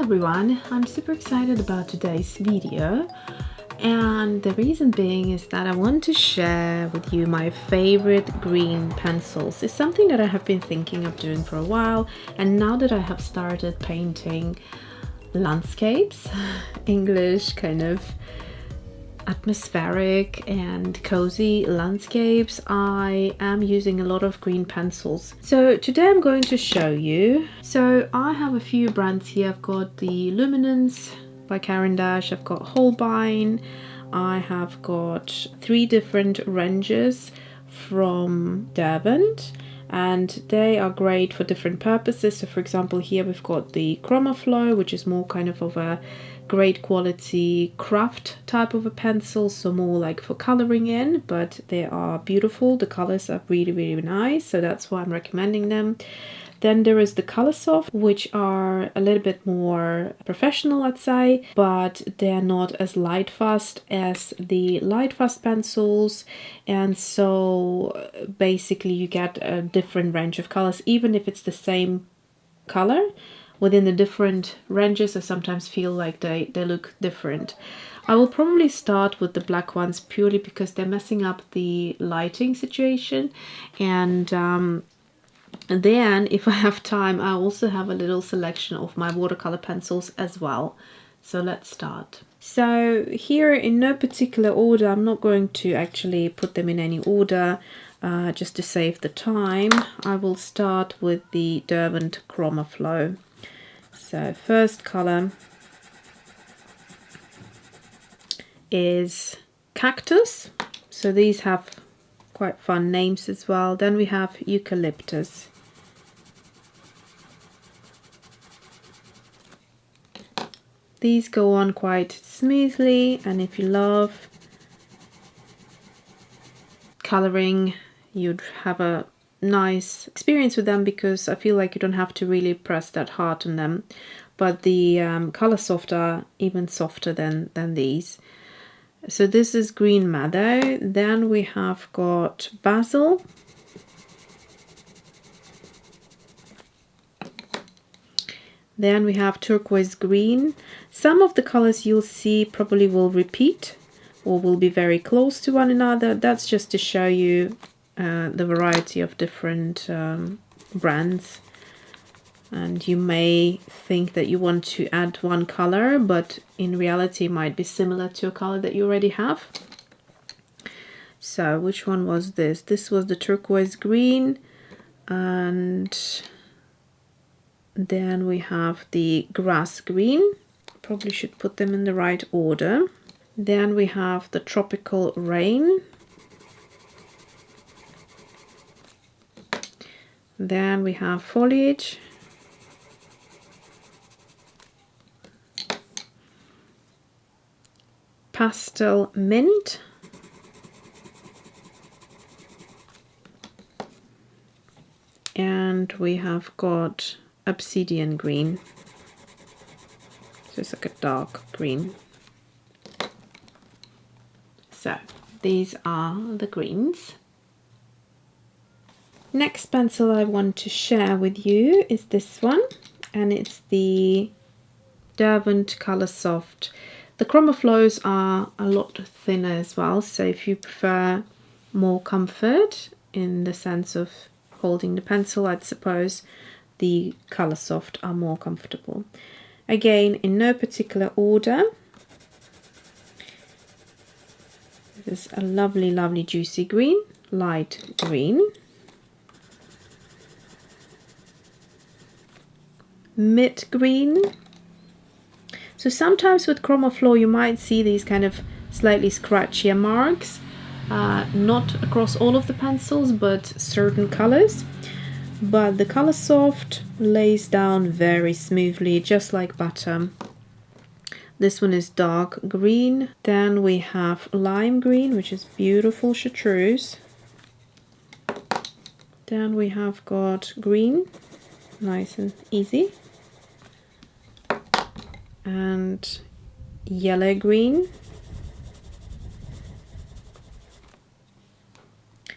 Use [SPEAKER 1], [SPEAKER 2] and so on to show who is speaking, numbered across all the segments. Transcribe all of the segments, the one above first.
[SPEAKER 1] everyone, I'm super excited about today's video, and the reason being is that I want to share with you my favorite green pencils. It's something that I have been thinking of doing for a while, and now that I have started painting landscapes, English kind of atmospheric and cozy landscapes, I am using a lot of green pencils. So today I'm going to show you. So I have a few brands here. I've got the Luminance by Caran, I've got Holbein, I have got 3 different ranges from Derwent, and they are great for different purposes. So for example, here we've got the Chromaflow, which is more kind of a great quality craft type of a pencil, so more like for coloring in, but they are beautiful. The colors are really nice, so that's why I'm recommending them. Then there is the Coloursoft, which are a little bit more professional, I'd say, but they're not as Lightfast as the Lightfast pencils, and so basically you get a different range of colors, even if it's the same color. Within the different ranges, I sometimes feel like they look different. I will probably start with the black ones purely because they're messing up the lighting situation, and then if I have time, I also have a little selection of my watercolor pencils as well. So let's start. So here, in no particular order, I'm not going to actually put them in any order, just to save the time. I will start with the Derwent Chromaflow. So first color is Cactus. So these have quite fun names as well. Then we have Eucalyptus. These go on quite smoothly, and if you love coloring, you'd have a nice experience with them because I feel like you don't have to really press that hard on them. But the Coloursoft are even softer than these. So this is Green Meadow. Then we have got Basil. Then we have Turquoise Green. Some of the colors you'll see probably will repeat or will be very close to one another. That's just to show you the variety of different brands. And you may think that you want to add one color, but in reality it might be similar to a color that you already have. So which one was this? This was the Turquoise Green, and then we have the Grass Green. Probably should put them in the right order. Then we have the Tropical Rain. Then we have Foliage. Pastel Mint. And we have got Obsidian Green. So it's like a dark green. So these are the greens. Next pencil I want to share with you is this one, and it's the Derwent Coloursoft. The Chromaflows are a lot thinner as well, so if you prefer more comfort in the sense of holding the pencil, I'd suppose the Coloursoft are more comfortable. Again, in no particular order. This is a lovely juicy green, light green, mid green. So sometimes with Chromaflow you might see these kind of slightly scratchier marks, not across all of the pencils but certain colors. But the Coloursoft lays down very smoothly, just like butter. This one is dark green. Then we have lime green, which is beautiful chartreuse. Then we have got green, nice and easy. And yellow green.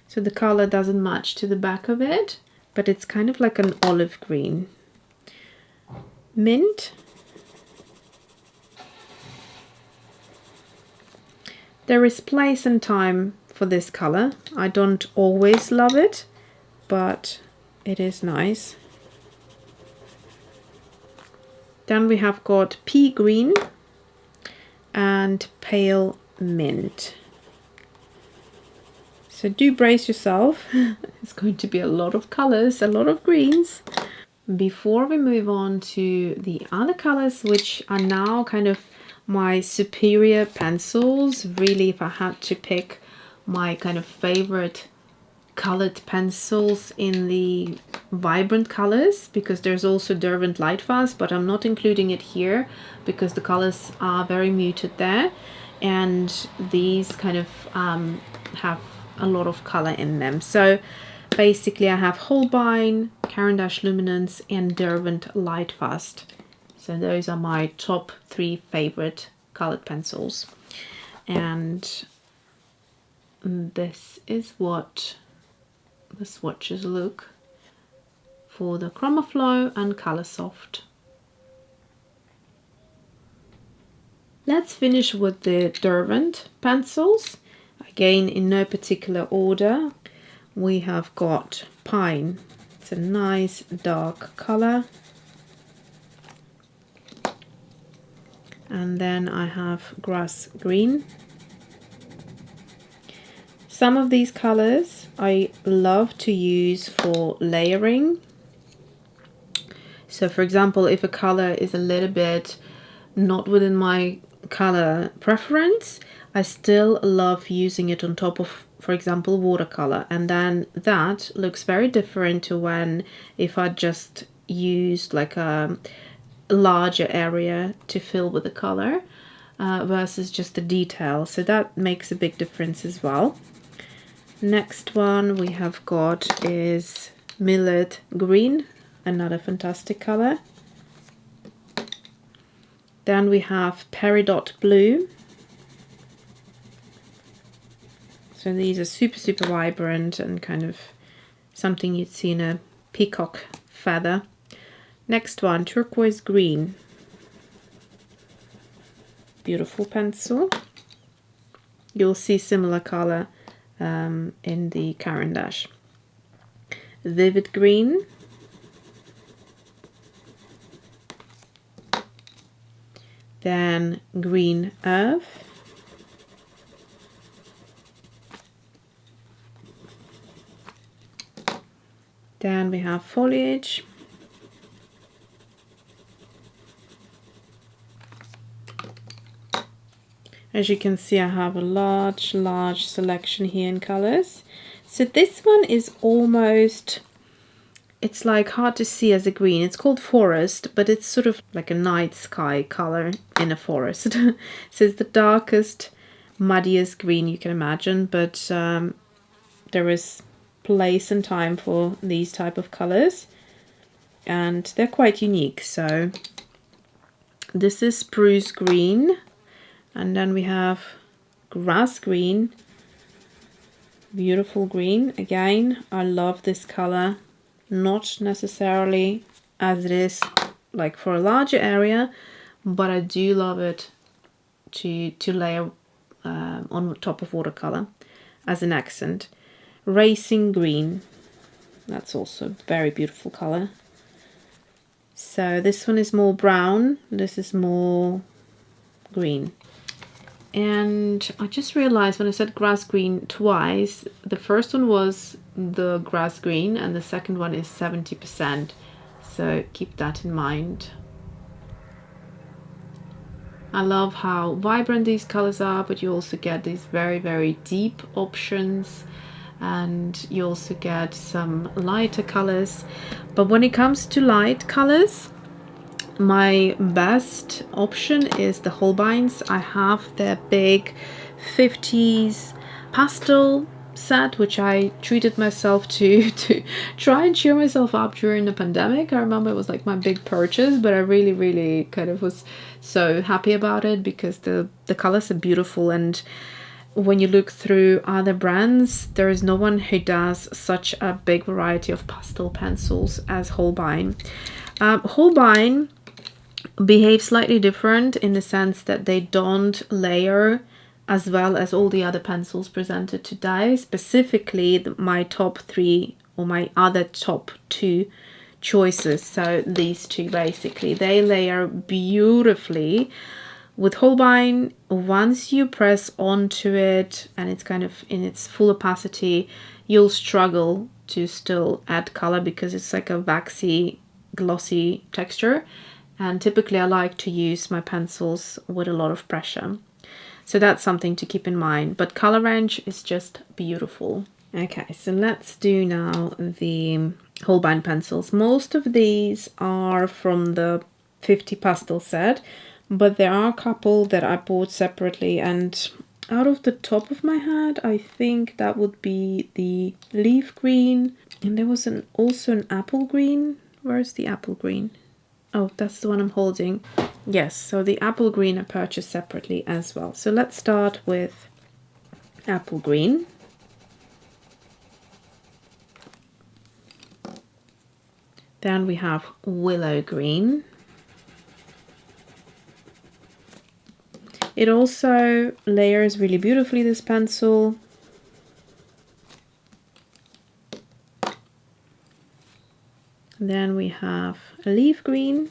[SPEAKER 1] So the color doesn't match to the back of it, but it's kind of like an olive green. Mint, There is place and time for this color. I don't always love it, but it is nice. Then we have got pea green and pale mint. So do brace yourself. It's going to be a lot of colors, a lot of greens. Before we move on to the other colors, which are now kind of my superior pencils, really, if I had to pick my kind of favorite colored pencils in the vibrant colors, because there's also Derwent Lightfast, but I'm not including it here because the colors are very muted there, and these kind of have a lot of color in them. So basically I have Holbein, Caran Luminance and Derwent Lightfast. So those are my top 3 favorite colored pencils. And this is what the swatches look for the Chromaflow and Coloursoft. Let's finish with the Derwent pencils. Again, in no particular order. We have got Pine. It's a nice dark color. And then I have Grass Green. Some of these colors I love to use for layering. So for example, if a color is a little bit not within my color preference, I still love using it on top of, for example, watercolor, and then that looks very different to when if I just used like a larger area to fill with the color versus just the detail. So that makes a big difference as well. Next one we have got is Millet Green, another fantastic color. Then we have Peridot Blue. So these are super vibrant and kind of something you'd see in a peacock feather. Next one, Turquoise Green. Beautiful pencil. You'll see similar color in the Caran. Vivid Green. Then Green Earth. Then we have Foliage. As you can see, I have a large selection here in colors. So this one is almost, it's like hard to see as a green. It's called Forest, but it's sort of like a night sky color in a forest. So it's the darkest, muddiest green you can imagine, but there is place and time for these type of colors, and they're quite unique. So this is Spruce Green, and then we have Grass Green, beautiful green. Again, I love this color, not necessarily as it is like for a larger area, but I do love it to layer on top of watercolor as an accent. Racing Green, that's also a very beautiful color. So this one is more brown, this is more green. And I just realized when I said grass green twice, the first one was the grass green and the second one is 70%. So keep that in mind. I love how vibrant these colors are, but you also get these very deep options, and you also get some lighter colors. But when it comes to light colors, my best option is the Holbeins. I have their big 50s pastel set, which I treated myself to try and cheer myself up during the pandemic. I remember it was like my big purchase, but I really kind of was so happy about it because the colors are beautiful, and when you look through other brands, there is no one who does such a big variety of pastel pencils as Holbein. Holbein behave slightly different in the sense that they don't layer as well as all the other pencils presented today, specifically my top 3 or my other top 2 choices. So these two, basically, they layer beautifully with Holbein. Once you press onto it and it's kind of in its full opacity, you'll struggle to still add color because it's like a waxy, glossy texture. And typically I like to use my pencils with a lot of pressure. So that's something to keep in mind. But color range is just beautiful. Okay, so let's do now the Holbein pencils. Most of these are from the 50 pastel set, but there are a couple that I bought separately, and out of the top of my head, I think that would be the leaf green, and there was also an apple green. Where's the apple green? Oh, that's the one I'm holding. Yes, so the apple green I purchased separately as well. So let's start with apple green. Then we have willow green. It also layers really beautifully, this pencil. Then we have a leaf green.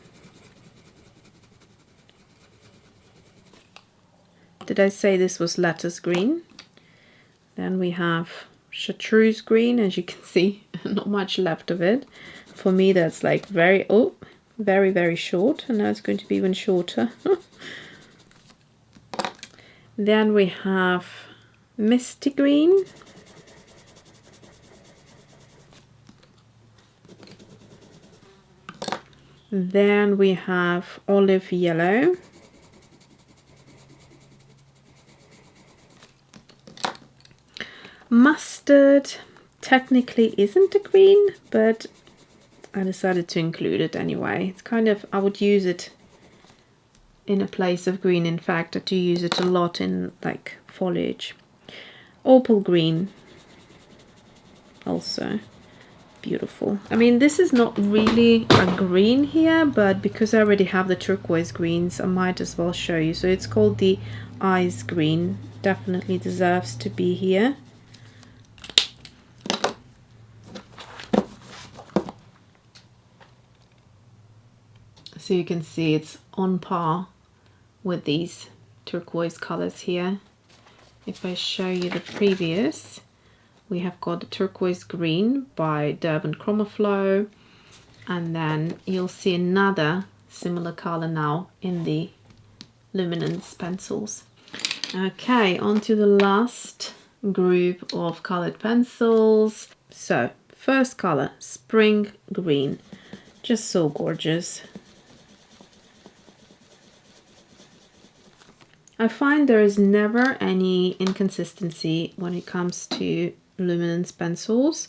[SPEAKER 1] Did I say this was lettuce green? Then we have chartreuse green, as you can see, not much left of it. For me, that's like very, very short, and now it's going to be even shorter. Then we have misty green. Then we have olive yellow. Mustard technically isn't a green, but I decided to include it anyway. It's kind of, I would use it in a place of green. In fact, I do use it a lot in like foliage. Opal green, also beautiful. I mean, this is not really a green here, but because I already have the turquoise greens, I might as well show you. So it's called the ice green. Definitely deserves to be here. So you can see it's on par with these turquoise colors here. If I show you the previous, we have got the turquoise green by Derwent Chromaflow, and then you'll see another similar color now in the Luminance pencils. Okay, on to the last group of colored pencils. So first color, spring green, just so gorgeous. I find there is never any inconsistency when it comes to Luminance pencils,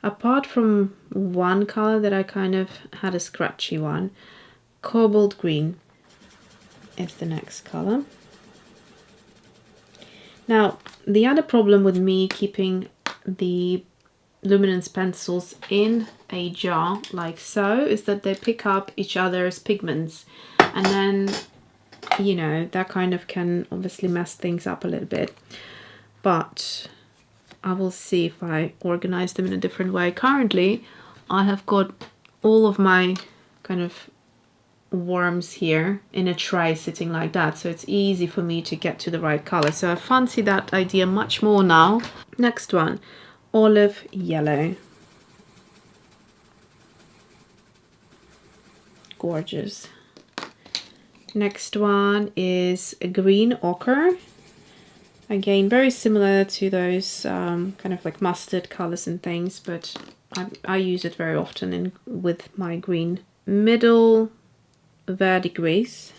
[SPEAKER 1] apart from one color that I kind of had a scratchy one. Cobalt green is the next color. Now, the other problem with me keeping the Luminance pencils in a jar like so is that they pick up each other's pigments, and then, you know, that kind of can obviously mess things up a little bit. But I will see if I organize them in a different way. Currently, I have got all of my kind of worms here in a tray sitting like that, so it's easy for me to get to the right color. So I fancy that idea much more now. Next one, olive yellow. Gorgeous. Next one is a green ochre. Again, very similar to those kind of like mustard colors and things, but I use it very often with my green. Middle verdigris.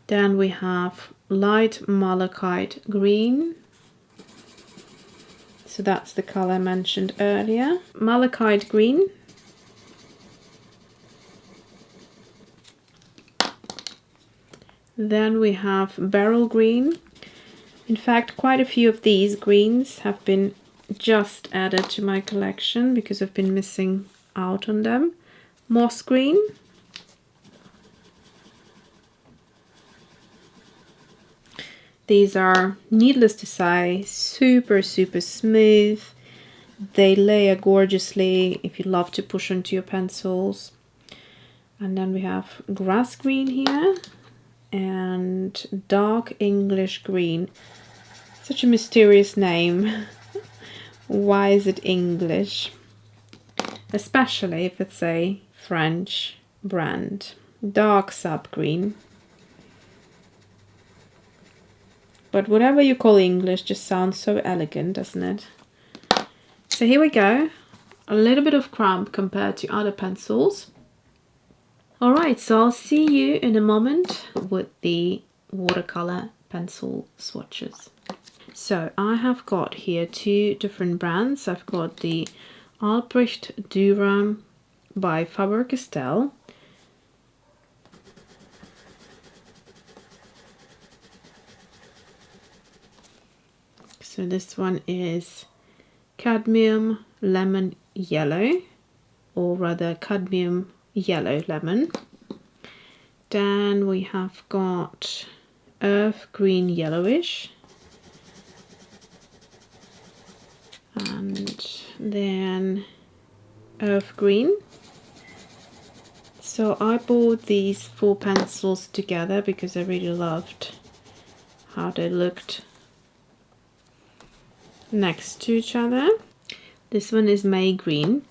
[SPEAKER 1] Then we have light malachite green. So that's the color I mentioned earlier. Malachite green. Then we have beryl green. In fact, quite a few of these greens have been just added to my collection because I've been missing out on them. Moss green. These are, needless to say, super smooth. They layer gorgeously if you love to push onto your pencils. And then we have grass green here and dark English green. Such a mysterious name. Why is it English? Especially if it's a French brand. Dark sap green. But whatever you call English just sounds so elegant, doesn't it? So here we go. A little bit of cramp compared to other pencils. Alright, so I'll see you in a moment with the watercolor pencil swatches. So I have got here two different brands. I've got the Albrecht Dürer by Faber-Castell. So this one is cadmium lemon yellow, or rather cadmium yellow lemon. Then we have got earth green yellowish, and then earth green. So I bought these 4 pencils together because I really loved how they looked next to each other. This one is May green.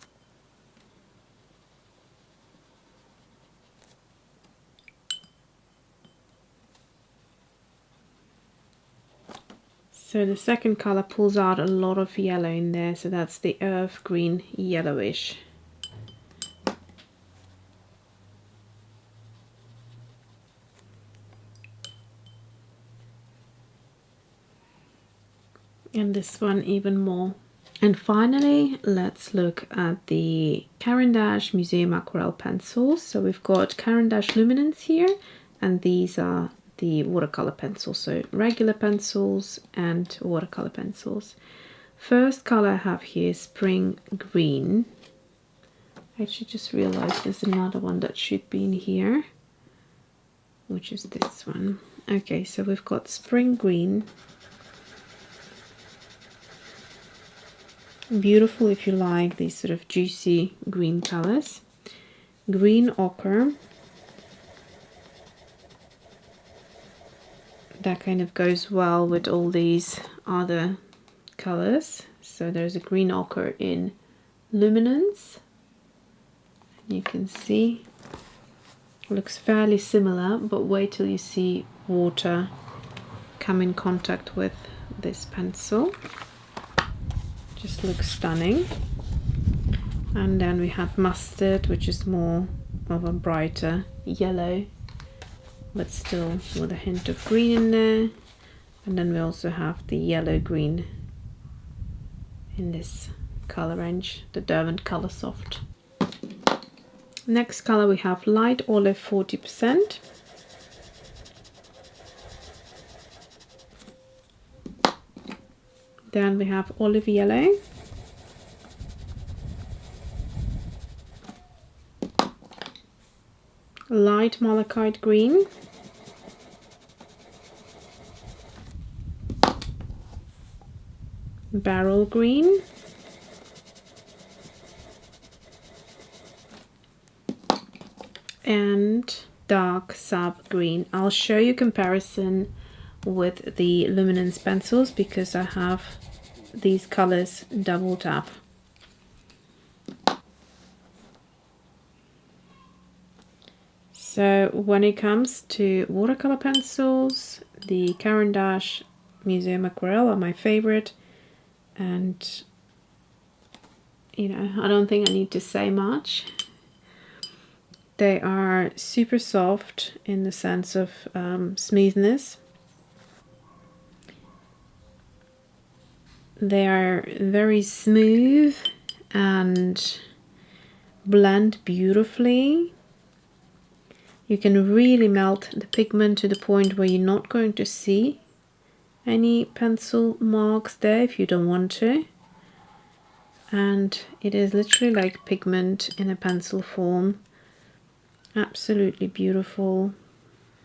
[SPEAKER 1] So the second color pulls out a lot of yellow in there, so that's the earth green yellowish. And this one even more. And finally, let's look at the Caran Museum Aquarelle Pencils. So we've got Caran Luminance here, and these are the watercolor pencils, so regular pencils and watercolor pencils. First color I have here is Spring Green. I actually just realized there's another one that should be in here, which is this one. Okay, so we've got Spring Green. Beautiful if you like these sort of juicy green colors. Green ochre. That kind of goes well with all these other colors. So there's a green ochre in Luminance. You can see it looks fairly similar, but wait till you see water come in contact with this pencil. Just looks stunning. And then we have Mustard, which is more of a brighter yellow, but still with a hint of green in there. And then we also have the yellow green in this color range, the Derwent Coloursoft. Next color we have Light Olive 40%. Then we have Olive Yellow. Light Malachite Green. Beryl Green. And Dark Sap Green. I'll show you comparison with the Luminance pencils because I have these colors doubled up. So when it comes to watercolor pencils, the Caran Museum Aquarelle are my favorite, and you know, I don't think I need to say much. They are super soft in the sense of smoothness. They are very smooth and blend beautifully. You can really melt the pigment to the point where you're not going to see any pencil marks there if you don't want to. And it is literally like pigment in a pencil form. Absolutely beautiful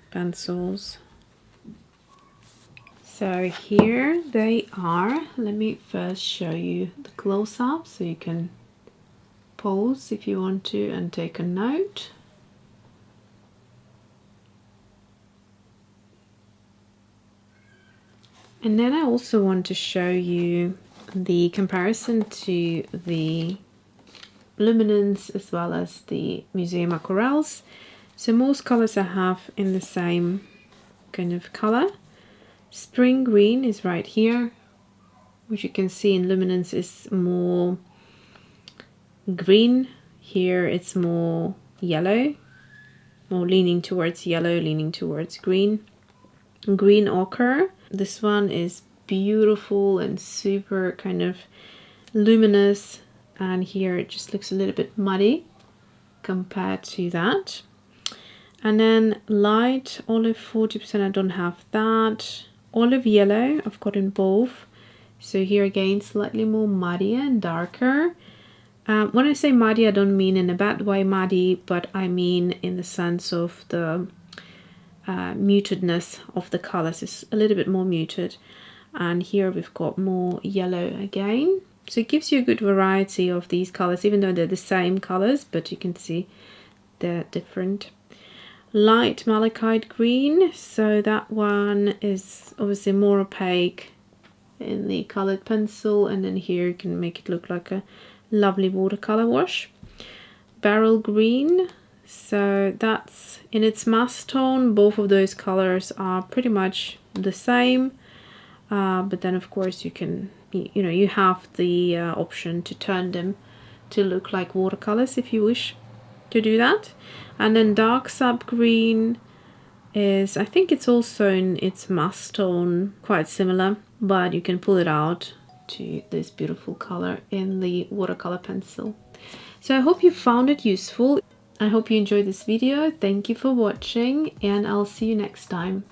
[SPEAKER 1] pencils. So here they are. Let me first show you the close-up so you can pause if you want to and take a note. And then I also want to show you the comparison to the Luminance as well as the Museum Aquarelles. So most colors I have in the same kind of color. Spring green is right here, which you can see in Luminance is more green. Here it's more yellow, more leaning towards yellow, leaning towards green. Green ochre, this one is beautiful and super kind of luminous, and here it just looks a little bit muddy compared to that. And then light olive 40%, I don't have that. Olive yellow I've got in both, so here again slightly more muddy and darker. When I say muddy, I don't mean in a bad way muddy, but I mean in the sense of the mutedness of the colors is a little bit more muted. And here we've got more yellow again, so it gives you a good variety of these colors, even though they're the same colors, but you can see they're different. Light malachite green, so that one is obviously more opaque in the colored pencil, and then here you can make it look like a lovely watercolor wash. Beryl green, so that's in its mass tone. Both of those colors are pretty much the same, but then of course you can, you know, you have the option to turn them to look like watercolors if you wish to do that. And then dark sap green is, I think it's also in its mass tone, quite similar, but you can pull it out to this beautiful color in the watercolor pencil. So I hope you found it useful. I hope you enjoyed this video. Thank you for watching, and I'll see you next time.